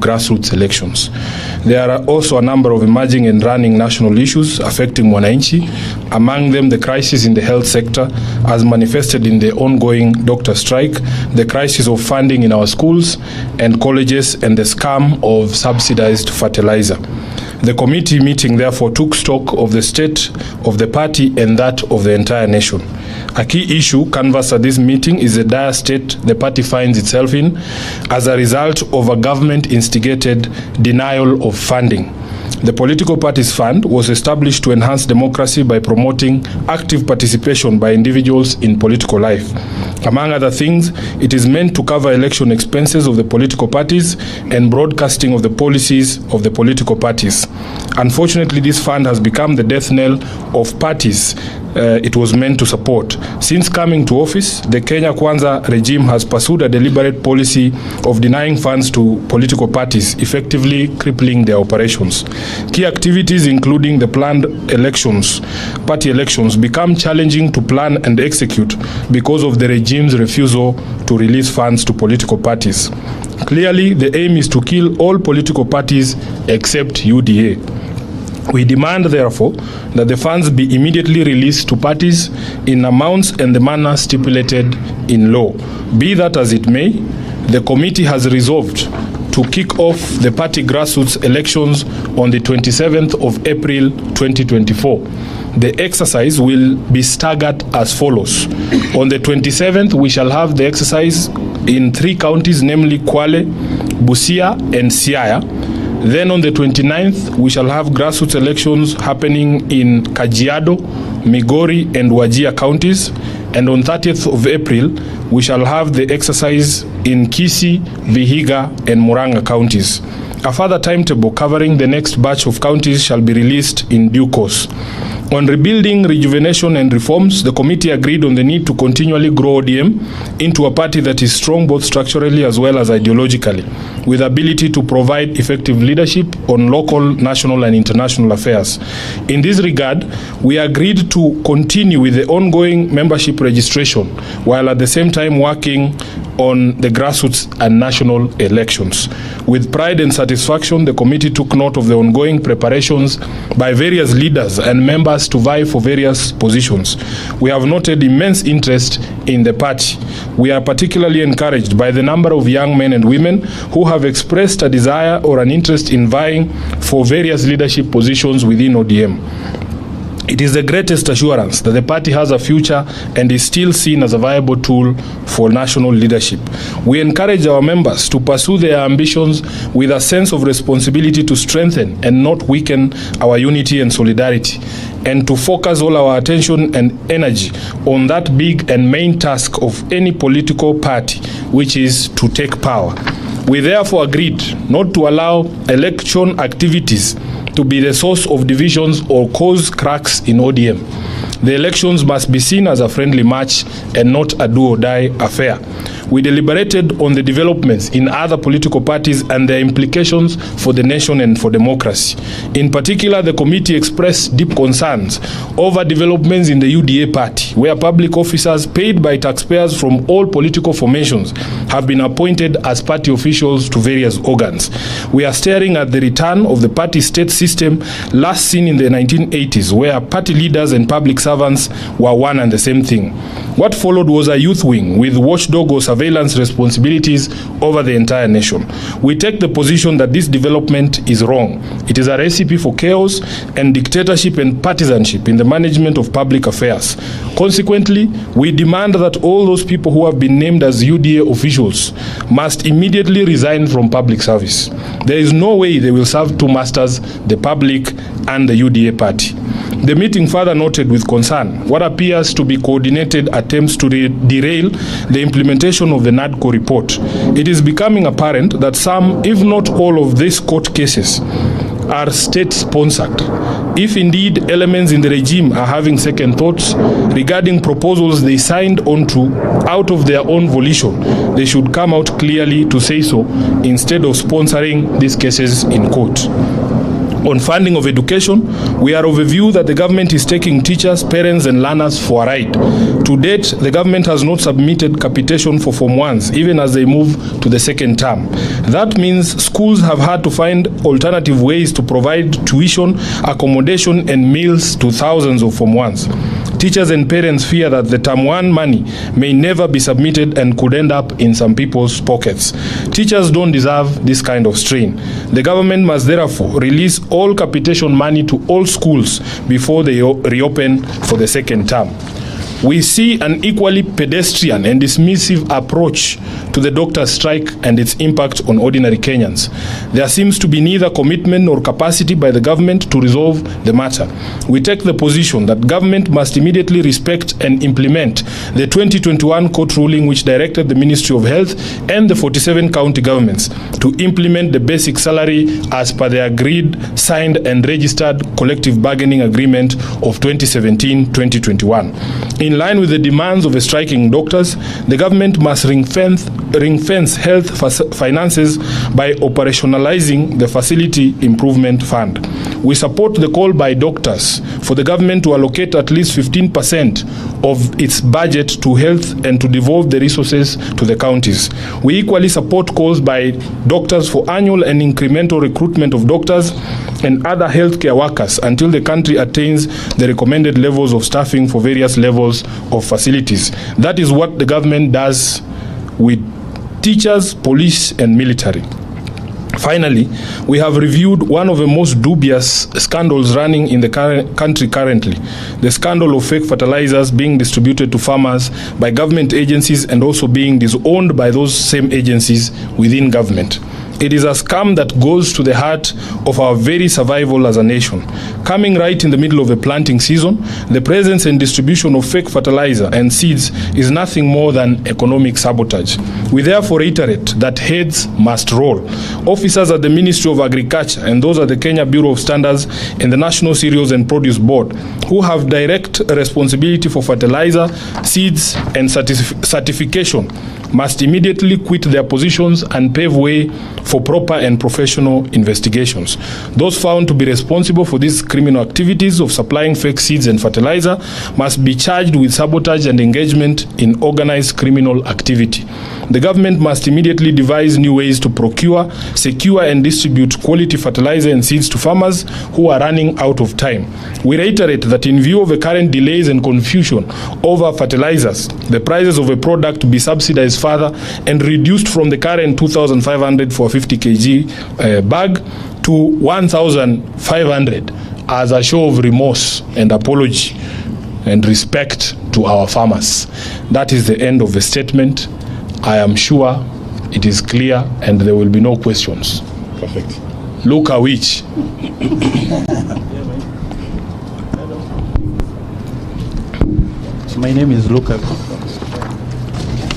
grassroots elections. There are also a number of emerging and running national issues affecting wananchi, among them the crisis in the health sector as manifested in the ongoing doctor strike, the crisis of funding in our schools and colleges, and the scam of subsidized fertilizer. The committee meeting therefore took stock of the state of the party and that of the entire nation. A key issue canvassed at this meeting is the dire state the party finds itself in as a result of a government-instigated denial of funding. The Political Parties Fund was established to enhance democracy by promoting active participation by individuals in political life. Among other things, it is meant to cover election expenses of the political parties and broadcasting of the policies of the political parties. Unfortunately, this fund has become the death knell of parties it was meant to support. Since coming to office, the Kenya Kwanza regime has pursued a deliberate policy of denying funds to political parties, effectively crippling their operations. Key activities, including the planned elections, party elections, become challenging to plan and execute because of the regime's refusal to release funds to political parties. Clearly, the aim is to kill all political parties except UDA. We demand, therefore, that the funds be immediately released to parties in amounts and the manner stipulated in law. Be that as it may, the committee has resolved to kick off the party grassroots elections on the 27th of April 2024. The exercise will be staggered as follows. On the 27th, we shall have the exercise in 3 counties, namely Kwale, Busia, and Siaya. Then on the 29th, we shall have grassroots elections happening in Kajiado, Migori, and Wajir counties. And on 30th of April, we shall have the exercise in Kisii, Vihiga, and Murang'a counties. A further timetable covering the next batch of counties shall be released in due course. On rebuilding, rejuvenation, and reforms, the committee agreed on the need to continually grow ODM into a party that is strong both structurally as well as ideologically, with ability to provide effective leadership on local, national, and international affairs. In this regard, we agreed to continue with the ongoing membership registration, while at the same time working on the grassroots and national elections. With pride and satisfaction, the committee took note of the ongoing preparations by various leaders and members to vie for various positions. We have noted immense interest in the party. We are particularly encouraged by the number of young men and women who have expressed a desire or an interest in vying for various leadership positions within ODM. It is the greatest assurance that the party has a future and is still seen as a viable tool for national leadership. We encourage our members to pursue their ambitions with a sense of responsibility to strengthen and not weaken our unity and solidarity, and to focus all our attention and energy on that big and main task of any political party, which is to take power. We therefore agreed not to allow election activities to be the source of divisions or cause cracks in ODM. The elections must be seen as a friendly match and not a do-or-die affair. We deliberated on the developments in other political parties and their implications for the nation and for democracy. In particular, the committee expressed deep concerns over developments in the UDA party, where public officers paid by taxpayers from all political formations have been appointed as party officials to various organs. We are staring at the return of the party state system last seen in the 1980s, where party leaders and public servants were one and the same thing. What followed was a youth wing with watchdog or surveillance responsibilities over the entire nation. We take the position that this development is wrong. It is a recipe for chaos and dictatorship and partisanship in the management of public affairs. Consequently, we demand that all those people who have been named as UDA officials must immediately resign from public service. There is no way they will serve two masters, the public and the UDA party. The meeting further noted with concern what appears to be coordinated attempts to derail the implementation of the NADCO report. It is becoming apparent that some, if not all, of these court cases are state-sponsored. If indeed elements in the regime are having second thoughts regarding proposals they signed onto out of their own volition, they should come out clearly to say so instead of sponsoring these cases in court. On funding of education, we are of a view that the government is taking teachers, parents and learners for a ride. To date, the government has not submitted capitation for Form 1s, even as they move to the second term. That means schools have had to find alternative ways to provide tuition, accommodation and meals to thousands of Form 1s. Teachers and parents fear that the Term 1 money may never be submitted and could end up in some people's pockets. Teachers don't deserve this kind of strain. The government must therefore release all capitation money to all schools before they reopen for the second term. We see an equally pedestrian and dismissive approach to the doctors' strike and its impact on ordinary Kenyans. There seems to be neither commitment nor capacity by the government to resolve the matter. We take the position that government must immediately respect and implement the 2021 court ruling which directed the Ministry of Health and the 47 county governments to implement the basic salary as per the agreed, signed and registered collective bargaining agreement of 2017-2021. In line with the demands of the striking doctors, the government must ring-fence health finances by operationalizing the Facility Improvement Fund. We support the call by doctors for the government to allocate at least 15% of its budget to health and to devolve the resources to the counties. We equally support calls by doctors for annual and incremental recruitment of doctors and other healthcare workers until the country attains the recommended levels of staffing for various levels of facilities. That is what the government does with teachers, police and military. Finally, we have reviewed one of the most dubious scandals running in the country currently, the scandal of fake fertilizers being distributed to farmers by government agencies and also being disowned by those same agencies within government. It is a scam that goes to the heart of our very survival as a nation. Coming right in the middle of the planting season, the presence and distribution of fake fertilizer and seeds is nothing more than economic sabotage. We therefore reiterate that heads must roll. Officers at the Ministry of Agriculture and those at the Kenya Bureau of Standards and the National Cereals and Produce Board, who have direct responsibility for fertilizer, seeds and certification, must immediately quit their positions and pave way for proper and professional investigations. Those found to be responsible for these criminal activities of supplying fake seeds and fertilizer must be charged with sabotage and engagement in organized criminal activity. The government must immediately devise new ways to procure, secure and distribute quality fertilizer and seeds to farmers who are running out of time. We reiterate that in view of the current delays and confusion over fertilizers, the prices of a product be subsidized further and reduced from the current 2,500 for a 50 kg bag to 1,500 as a show of remorse and apology and respect to our farmers. That is the end of the statement. I am sure it is clear and there will be no questions. Perfect. Luka which? My name is Luka.